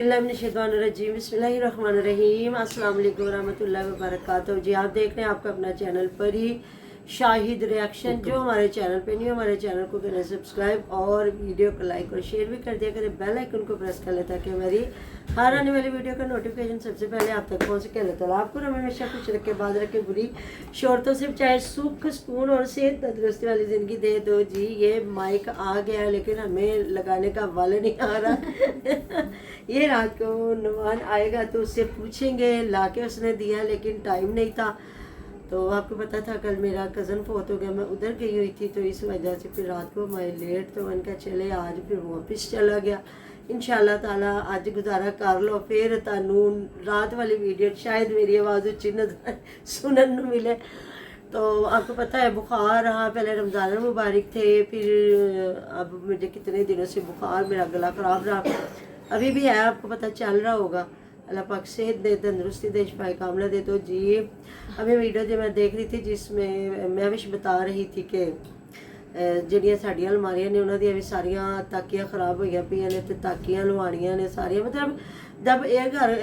बिस्मिल्लाहिर्रहमानिर्रहीम बिस्मिल्लाहिर्रहमानिर्रहीम अस्सलाम वालेकुम रहमतुल्लाहि व बरकातहू। जी आप देख रहे हैं आपका अपना चैनल परी शाहिद रिएक्शन। जो हमारे चैनल पे नहीं, हमारे चैनल को करें सब्सक्राइब और वीडियो को लाइक और शेयर भी कर दिया करें, बेल आइकन को प्रेस कर ले ताकि हमारी हर आने वाली वीडियो का नोटिफिकेशन सबसे पहले आप तक पहुँच सके। अल्लाह ताला आपको हमेशा कुछ रखे, बाद रखे, बुरी शोहरतों से चाहे सुख सुकून और सेहत तंदुरुस्ती वाली ज़िंदगी दे। तो जी ये माइक आ गया लेकिन हमें लगाने का वाल नहीं आ रहा ये रात को नुमान आएगा तो उससे पूछेंगे, लाके उसने दिया लेकिन टाइम नहीं था। तो आपको पता था कल मेरा कज़न फोत हो गया, मैं उधर गई हुई थी, तो इस वजह से फिर रात को मैं लेट, तो उनका चले आज फिर वापस चला गया। इंशाल्लाह ताला आज गुजारा कर लो, फिर तानू रात वाली वीडियो शायद मेरी आवाज़ उच्ची सुनन मिले। तो आपको पता है बुखार रहा, पहले रमज़ान मुबारक थे, फिर अब मुझे कितने दिनों से बुखार, मेरा गला ख़राब रहा, अभी भी है, आपको पता चल रहा होगा। अल्लाह पाक सेहत दे, तंदुरुस्ती दे, शिफाए कामला दे। तो जी अभी वीडियो जो मैं देख रही थी जिसमें महविश बता रही थी कि ਜਿਹੜੀਆਂ ਸਾਡੀਆਂ ਅਲਮਾਰੀਆਂ ਨੇ ਉਹਨਾਂ ਦੀਆਂ ਵੀ ਸਾਰੀਆਂ ਤਾਕੀਆਂ ख़राब ਹੋਈਆਂ ਪਈਆਂ ਨੇ ਤੇ ਤਾਕੀਆਂ ਲਵਾਉਣੀਆਂ ਨੇ सारियां। मतलब जब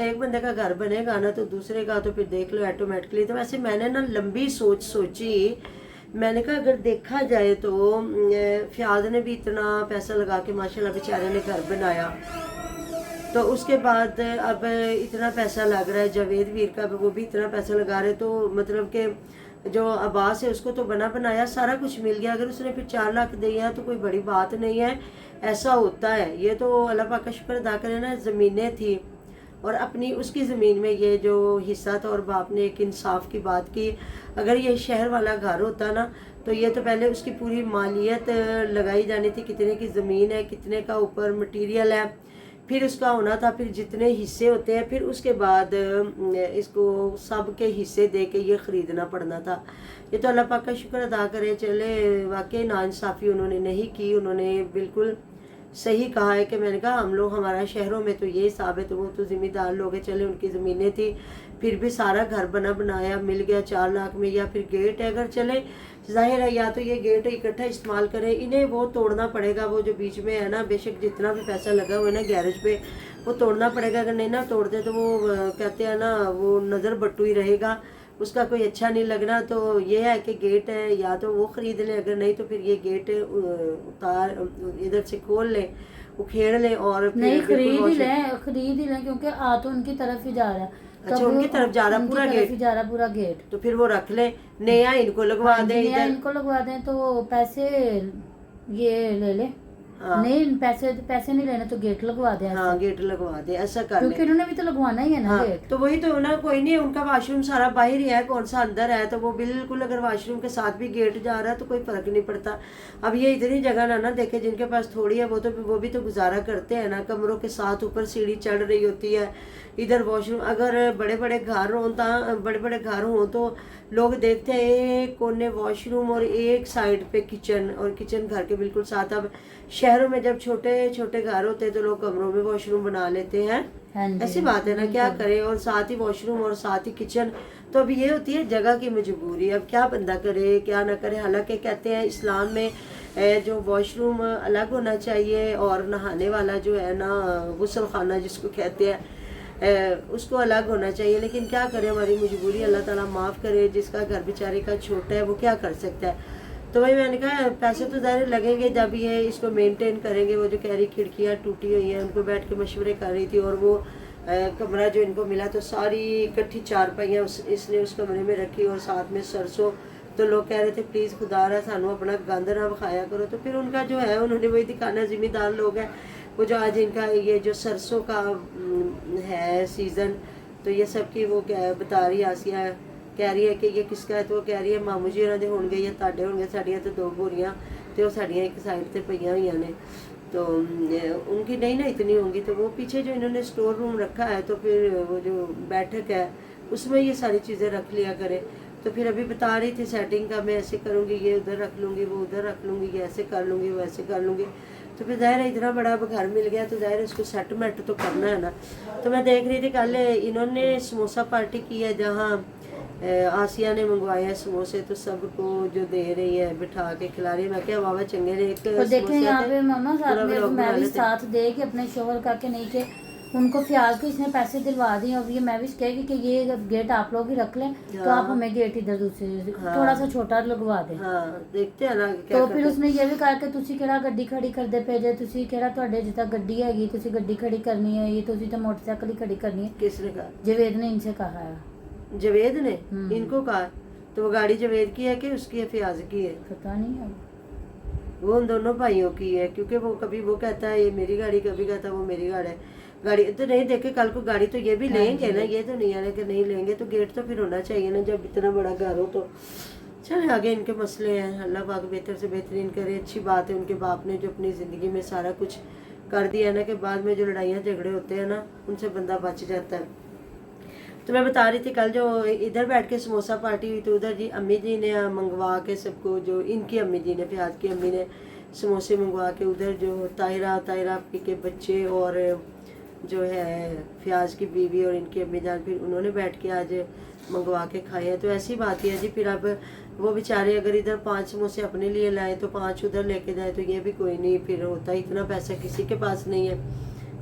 एक बंदे का घर बनेगा ना तो दूसरे का तो फिर देख लो ऑटोमेटिकली। तो वैसे मैंने ना लंबी सोची, मैंने कहा अगर देखा जाए तो फ़याज़ ने भी इतना पैसा लगा के माशाल्लाह बेचारे ने घर बनाया, तो उसके बाद अब इतना पैसा लग रहा है, जावेद वीर का वो भी इतना पैसा लगा रहे, तो मतलब कि जो अब्बास है उसको तो बना बनाया सारा कुछ मिल गया। अगर उसने फिर 4 लाख दिया तो कोई बड़ी बात नहीं है, ऐसा होता है। ये तो अल्लाह पाक का शुक्र अदा करें ना, ज़मीनें थी और अपनी उसकी ज़मीन में ये जो हिस्सा था और बाप ने एक इंसाफ की बात की। अगर ये शहर वाला घर होता ना तो ये तो पहले उसकी पूरी मालियत लगाई जानी थी, कितने की ज़मीन है, कितने का ऊपर मटीरियल है, फिर उसका होना था, फिर जितने हिस्से होते हैं, फिर उसके बाद इसको सब के हिस्से दे के ये ख़रीदना पड़ना था। ये तो अल्लाह पाक का शुक्र अदा करें, चले वाकई नाइंसाफ़ी उन्होंने नहीं की, उन्होंने बिल्कुल सही कहा है कि मैंने कहा हम लोग हमारा शहरों में तो ये हिसाब है, तो वो तो ज़िम्मेदार लोग हैं, चले उनकी ज़मीनें थी, फिर भी सारा घर बनाया मिल गया 4 लाख में। या फिर गेट है, अगर चले जाहिर है या तो ये गेट इकट्ठा इस्तेमाल करें, इन्हें वो तोड़ना पड़ेगा, वो जो बीच में है ना, बेशक जितना भी पैसा लगा हुआ है ना गैरेज पे वो तोड़ना पड़ेगा। अगर नहीं ना तोड़ते तो वो कहते हैं ना वो नज़र बट्टू ही रहेगा, उसका कोई अच्छा नहीं लगना। तो ये है कि गेट है या तो वो ख़रीद लें, अगर नहीं तो फिर ये गेट उतार इधर से खोल लें, उखेड़ लें और नहीं खरीद ही लें क्योंकि आ तो उनकी तरफ ही जा रहा है। अच्छा उनकी तरफ जा रहा पूरा गेट, जा रहा पूरा गेट, तो फिर वो रख ले, नया इनको लगवा दें, इनको लगवा दें तो पैसे ये ले ले। हाँ। नहीं पैसे नहीं लेने तो गेट लगवा दे। हाँ गेट लगवा दे, ऐसा कर क्योंकि उन्होंने भी तो लगवाना ही है ना। हाँ, गेट तो वही तो ना, कोई नहीं, उनका वाशरूम सारा बाहर ही है, कौन सा अंदर है, तो वो बिल्कुल अगर वाशरूम के साथ भी गेट जा रहा है तो कोई फर्क नहीं पड़ता। अब ये इतनी जगह ना देखे, जिनके पास थोड़ी है वो भी तो गुजारा करते हैं ना, कमरों के साथ ऊपर सीढ़ी चढ़ रही होती है, इधर वॉशरूम। अगर बड़े बड़े घर हों तो लोग देखते हैं एक कोने वॉशरूम और एक साइड पे किचन, और किचन घर के बिल्कुल साथ। अब शहरों में जब छोटे छोटे घर होते हैं तो लोग कमरों में वॉशरूम बना लेते हैं, ऐसी बात है ना, क्या करें, और साथ ही वॉशरूम और साथ ही किचन। तो अब ये होती है जगह की मजबूरी, अब क्या बंदा करे क्या ना करे। हालांकि कहते हैं इस्लाम में जो वॉशरूम अलग होना चाहिए और नहाने वाला जो है ना गुस्ल खाना जिसको कहते हैं उसको अलग होना चाहिए, लेकिन क्या करें, हमारी मजबूरी, अल्लाह ताला माफ़ करे। जिसका घर बेचारे का छोटा है वो क्या कर सकता है। तो वही मैंने कहा पैसे तो ज़ाहिर लगेंगे जब ये इसको मेंटेन करेंगे। वो जो कह रही खिड़कियाँ टूटी हुई हैं, उनको बैठ के मशवरे कर रही थी, और वो कमरा जो इनको मिला तो सारी इकट्ठी चारपाइयाँ इसने उस कमरे में रखी और साथ में सरसों। तो लोग कह रहे थे प्लीज़ खुदा रहा सानू अपना गंद ना विखाया करो। तो फिर उनका जो है उन्होंने वही दिखाना, ज़िम्मेदार लोग हैं वो, जो आज इनका ये जो सरसों का है सीज़न, तो ये सब की वो क्या बता रही आसिया कह रही है कि ये किसका है, तो वो कह रही है मामू जी उन्होंने होंगे या ताड़े होंगे, साड़ियाँ तो 2 बोरियाँ तो साड़ियाँ एक साइड से पईयां हुई ने, तो उनकी नहीं ना इतनी होंगी। तो वो पीछे जो इन्होंने स्टोर रूम रखा है, तो फिर वो जो बैठक है उसमें ये सारी चीज़ें रख लिया करें। तो फिर अभी बता रही थी सेटिंग का, मैं ऐसे करूँगी, ये उधर रख लूँगी, वो उधर रख लूँगी, ये ऐसे कर लूँगी, वो ऐसे कर लूँगी। तो फिर ज़ाहिर है इतना बड़ा घर मिल गया तो ज़ाहिर है इसको सेटमेंट तो करना है ना। तो मैं देख रही थी कल इन्होंने समोसा पार्टी की है, जहाँ आसिया ने मंगवाए हैं समोसे, तो सबको जो दे रही है बिठा के खिला रही है। मैं क्या वावा चंगे ने एक देखें यहाँ पे मामा साथ में मैं भी साथ दे के अपने शोहर का के नहीं के उनको फ्याज के इसने पैसे दिलवा दिए, अब ये मैं भी कहेगी कि ये गेट आप लोग ही रख लें, तो आप हमें गेट इधर दूसरे थोड़ा सा छोटा लगवा दें। देखते हैं ना क्या तो फिर उसने ये भी कहा कि ਤੁਸੀਂ ਕਿਹੜਾ ਗੱਡੀ ਖੜੀ ਕਰਦੇ ਪਏ ਜੇ, ਤੁਸੀਂ ਕਿਹੜਾ ਤੁਹਾਡੇ ਜਿੱਦਾਂ ਗੱਡੀ ਹੈਗੀ ਤੁਸੀਂ ਗੱਡੀ ਖੜੀ ਕਰਨੀ ਹੈ, ये ਤੁਸੀਂ तो मोटरसाइकिल ही खड़ी करनी है। किसने कहा? जवेद ने इनसे कहा है। जवेद ने इनको कहा? तो वो गाड़ी जवेद की है कि उसकी है, फियाज की है? पता नहीं है, वो उन दोनों भाइयों की है, क्योंकि वो कभी वो कहता है ये मेरी गाड़ी, कभी कहता है वो मेरी गाड़ी है। गाड़ी तो नहीं देखे, कल को गाड़ी तो ये भी लेंगे ना, ये तो नहीं है ना कि नहीं लेंगे, तो गेट तो फिर होना चाहिए ना जब इतना बड़ा घर हो। तो चले आगे इनके मसले हैं, अल्लाह पाक बेहतर से बेहतरीन करे। अच्छी बात है उनके बाप ने जो अपनी ज़िंदगी में सारा कुछ कर दिया ना, कि बाद में जो लड़ाइयाँ झगड़े होते हैं ना उनसे बंदा बच जाता है। तो मैं बता रही थी कल जो इधर बैठ के समोसा पार्टी हुई, तो उधर जी अम्मी जी ने मंगवा के सबको, जो इनकी अम्मी जी ने, प्याज की अम्मी ने समोसे मंगवा के उधर जो तायरा पी के बच्चे और जो है फ्याज की बीवी और इनकी अम्मी जान, फिर उन्होंने बैठ के आज मंगवा के खाए हैं। तो ऐसी बात ही है जी। फिर अब वो बेचारे अगर इधर 5 समोसे अपने लिए लाए तो 5 उधर लेके जाए, तो ये भी कोई नहीं फिर होता, इतना पैसा किसी के पास नहीं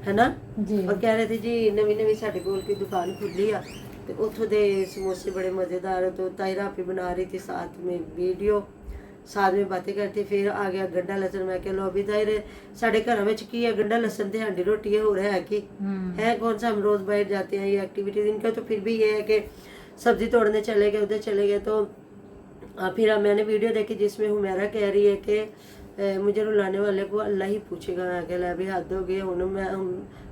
है ना जी। और कह रहे थे जी नवी साढ़े कोल की दुकान खुली आ, तो उतों दे समोसे बड़े मज़ेदार। तो तायरा भी बना रही थी साथ में वीडियो, साथ में बातें करती। फिर आ गया गंढा लसन, मैं कह लो अभी तायरे साढ़े घर में की है गंढा लसन तो हांडी रोटी है, हो रहा है कि है कौन सा, हम रोज़ बाहर जाते हैं ये एक्टिविटीज इनका। तो फिर भी ये है कि सब्जी तोड़ने चले गए, उधर चले गए। तो फिर मैंने वीडियो देखी जिसमें हुमैरा कह रही है कि मुझे रुलाने वाले को अल्लाह ही पूछेगा। मैं कह अभी हद हो गई हूँ, मैं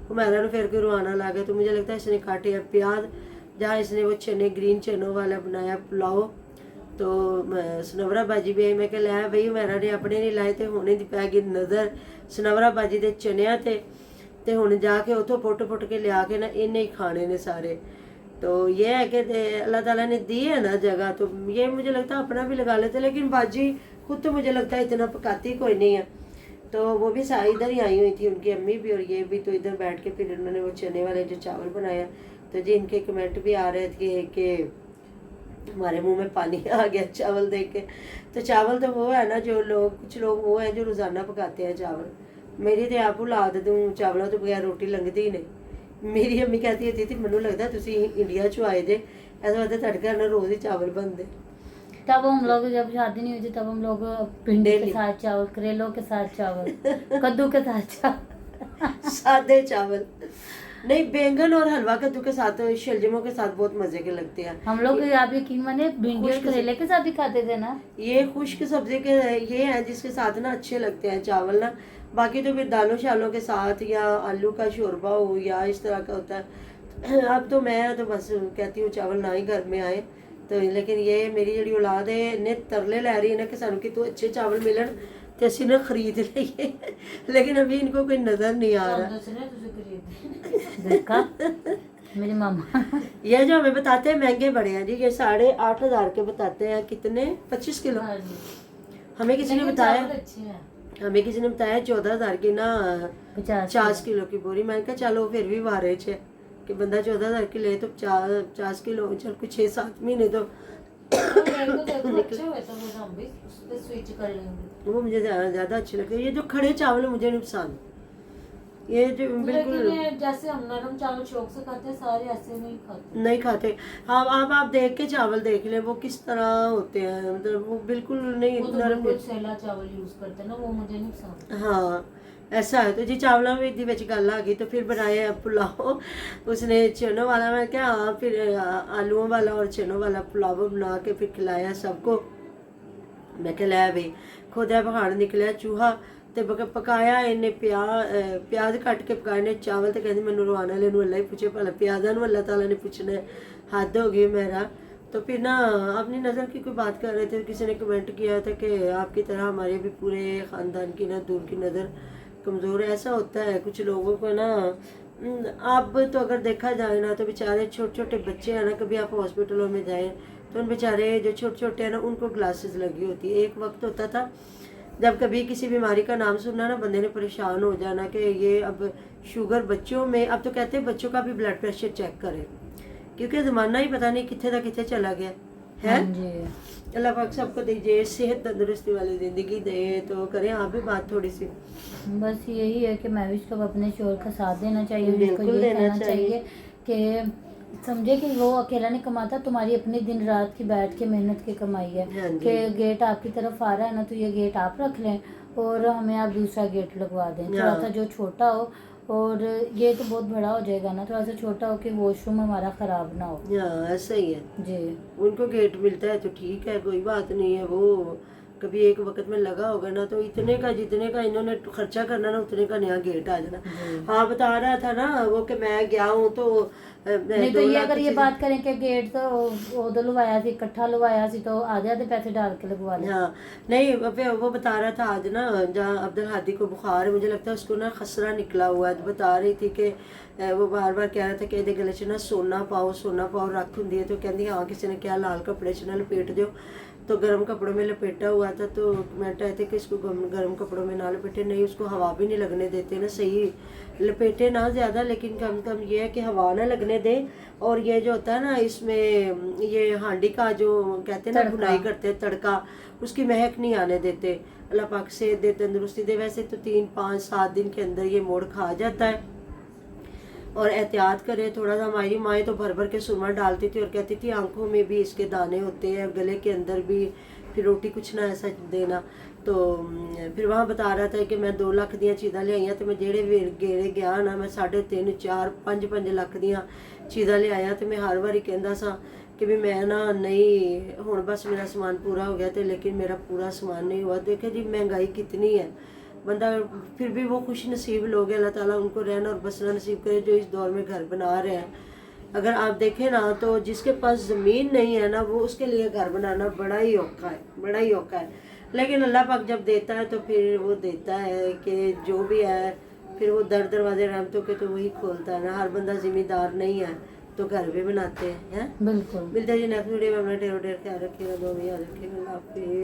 हुमैरा ने फिर कोई रुआना ला गया। तो मुझे लगता है इसने काटे है प्याज, जहाँ इसने वो चने ग्रीन चनों वाला बनाया पुलाव। तो सनवरा बाजी भी आई, मैं कह लिया बई हुमैरा ने अपने नहीं लाए थे, होने दी पै गई नज़र सनवरा बाजी के चनिया ते हुण जाके उतों पुट के लिया के ना इन्हें ही खाने ने सारे। तो ये है कि अल्लाह ताला ने दी है ना जगह, तो ये मुझे लगता है अपना भी लगा लेते, लेकिन बाजी खुद तो मुझे लगता है इतना पकाती कोई नहीं है। तो वो भी इधर ही आई हुई थी उनकी अम्मी भी और ये भी, तो इधर बैठ के फिर उन्होंने वो चने वाले जो चावल बनाया। तो जी इनके कमेंट भी आ रहे थे कि हमारे मुंह में पानी आ गया चावल देख के। तो चावल तो वो है ना जो लोग, कुछ लोग वो हैं जो रोज़ाना पकाते हैं चावल। मेरी तो आप औलाद दूँ चावलों तो बगैर रोटी लंघदी ही नहीं। मेरी अम्मी कहती होती थी मैनू लगता तुसी इंडिया चो आए जे, ऐसा लगता ਤੁਹਾਡੇ घर ना रोज़ ही चावल बनते। तब हम लोग जब शादी नहीं हुई थी तब हम लोग भिंडी के साथ चावल, करेलों के साथ चावल, कद्दू के साथ चावल, सादे चावल नहीं, बैंगन और हलवा कद्दू के साथ, शलजमों के साथ बहुत मजे के लगते हैं हम लोग। आप यकीन माने भिंडी और करेले के साथ भी खाते थे ना। ये खुश्क सब्जी के ये है जिसके साथ ना अच्छे लगते हैं चावल ना। बाकी तो फिर दालों शालों के साथ या आलू का शोरबा हो या इस तरह का होता है। अब तो मैं तो बस कहती हूँ चावल ना ही घर में आए। तो लेकिन ये मेरी जी औलाद है इन्हें तरले लै रही है ना कि सानू कि तो अच्छे चावल मिलन तो असी ना खरीद लीए, लेकिन अभी इनको कोई नजर नहीं आ रहा। मेरी मामा ये जो हमें बताते हैं महंगे बड़े हैं जी, ये 8,500 के बताते हैं, कितने 25 किलो। हमें किसी ने बताया 14,000 की ना 50 किलो की बोरी। मैंने कहा चलो फिर भी वारेज है कि बंदा 14,000 की ले तो 50 किलो चल कुछ 6-7 महीने तो वो मुझे ज्यादा अच्छे लगते हैं। ये जो खड़े चावल मुझे नहीं पसंद, ये जो बिल्कुल जैसे हम नरम चावल शौक से खाते हैं, सारे ऐसे नहीं खाते। हाँ आप देख के चावल देख लें वो किस तरह होते हैं, मतलब वो बिल्कुल नहीं नरम। सैला चावल यूज करते हैं ना, वो मुझे नहीं पसंद। हाँ ऐसा है। तो जी चावलों में दी विच गल आ गई, तो फिर बनाया पुलाव उसने चनों वाला। मैं क्या हाँ, फिर आलूओं वाला और चनों वाला पुलाव बना के फिर खिलाया सबको। मैं क्या लिया भाई खुदा पहाड़ निकलिया चूहा तो पकाया इन्हें प्याज कट के पकाए ने चावल। तो कहते मैनू रवाना ले अल्लाह ही पूछे भला, प्याजा अल्लाह ताला ने पूछना हद हो गई मेरा। तो फिर ना अपनी नज़र की कोई बात कर रहे थे, किसी ने कमेंट किया था कि आपकी तरह हमारे भी पूरे ख़ानदान की ना दूर की नज़र कमज़ोर है। ऐसा होता है कुछ लोगों को ना। अब तो अगर देखा जाए ना तो बेचारे छोटे छोटे बच्चे हैं ना, कभी आप हॉस्पिटलों में जाएं तो उन बेचारे जो छोटे छोटे हैं ना उनको ग्लासेस लगी होती है। एक वक्त होता था जब कभी किसी बीमारी का नाम सुनना ना बंदे ने परेशान हो जाना कि ये अब शुगर बच्चों में। अब तो कहते हैं बच्चों का भी ब्लड प्रेशर चेक करें, क्योंकि ज़माना ही पता नहीं कितने तक कितने चला गया। है। हाँ जी। अल्लाह पाक सबको दीजिए सेहत तंदुरुस्ती वाली ज़िंदगी दे। तो करें आप भी बात थोड़ी सी। बस यही है कि महविश को अपने शोहर का साथ देना चाहिए, उसको बिल्कुल ये देना कहना चाहिए। चाहिए कि समझे कि वो अकेला नहीं कमाता, तुम्हारी अपनी दिन रात की बैठ के मेहनत की कमाई है। हाँ जी। कि गेट आपकी तरफ आ रहा है ना, तो ये गेट आप रख लें और हमें आप दूसरा गेट लगवा दें, थोड़ा हाँ। सा जो छोटा हो। और ये तो बहुत बड़ा हो जाएगा ना, थोड़ा सा छोटा हो कि वॉशरूम हमारा ख़राब ना हो। हाँ ऐसा ही है। जी। उनको गेट मिलता है तो ठीक है, कोई बात नहीं है। वो कभी एक वक्त में लगा होगा ना, तो इतने का जितने का इन्होंने खर्चा करना ना, उतने का नया गेट आ जाना। जी। हाँ बता रहा था ना वो कि मैं गया हूँ तो नहीं तो 2 ये लाख अगर ये चीज़- बात करें कि गेट तो उधो लवाया सी, इकट्ठा लवाया सी, तो आधे आधे पैसे डाल के लगवा लें। हाँ नहीं वो बता रहा था आज ना, जहाँ अब्दुल हादी को बुखार है, मुझे लगता है उसको ना खसरा निकला हुआ है। तो बता रही थी कि वो बार बार कह रहा था कि ਇਹਦੇ गले च ना सोना पाओ रख ਹੁੰਦੀ है। तो कहती हाँ किसी ने क्या लाल कपड़े च ना लपेट दो। तो गर्म कपड़ों में लपेटा हुआ था। तो मैं कहते कि इसको गर्म कपड़ों में ना लपेटे, नहीं उसको हवा भी नहीं लगने देते ना, सही लपेटे ना ज़्यादा, लेकिन कम कम ये है कि हवा ना लगने दे। और ये जो होता है ना इसमें, ये हांडी का जो कहते हैं ना तड़का। भुनाई करते हैं तड़का, उसकी महक नहीं आने देते। अल्लाह पाक से दे तंदुरुस्ती दे। वैसे तो 3 5 7 दिन के अंदर ये मोड़ खा जाता है। और एहतियात करें थोड़ा सा। हमारी माएँ तो भर भर के सुरमा डालती थी और कहती थी आंखों में भी इसके दाने होते हैं, गले के अंदर भी, फिर रोटी कुछ ना ऐसा देना। तो फिर वहाँ बता रहा था कि मैं 2 लाख दियाँ चीज़ां लियाइयां, तो मैं जेड़े गेड़े गया ना, मैं 3.5 4 5 लाख दियाँ चीज़ां लियाइयां। तो मैं हर बारी कहता सा कि भी मैं ना नहीं हुण बस मेरा समान पूरा हो गया। तो लेकिन मेरा पूरा समान नहीं हुआ। देखे जी महंगाई कितनी है, बंदा फिर भी वो खुश नसीब लोग हैं। अल्लाह ताला उनको रहना और बसना नसीब करे जो इस दौर में घर बना रहे हैं। अगर आप देखें ना तो जिसके पास ज़मीन नहीं है ना, वो उसके लिए घर बनाना बड़ा ही औखा है, बड़ा ही औखा है। लेकिन अल्लाह पाक जब देता है तो फिर वो देता है कि जो भी है, फिर वो दरवाजे रहमतों के तो वही खोलता है ना। हर बंदा जिम्मेदार नहीं है तो घर भी बनाते हैं। बिल्कुल। मिलते हैं जी नेक्स्ट वीडियो में। अपना ढेर ख्याल रखिएगा, दो भी याद रखिएगा। अल्लाह हाफिज़।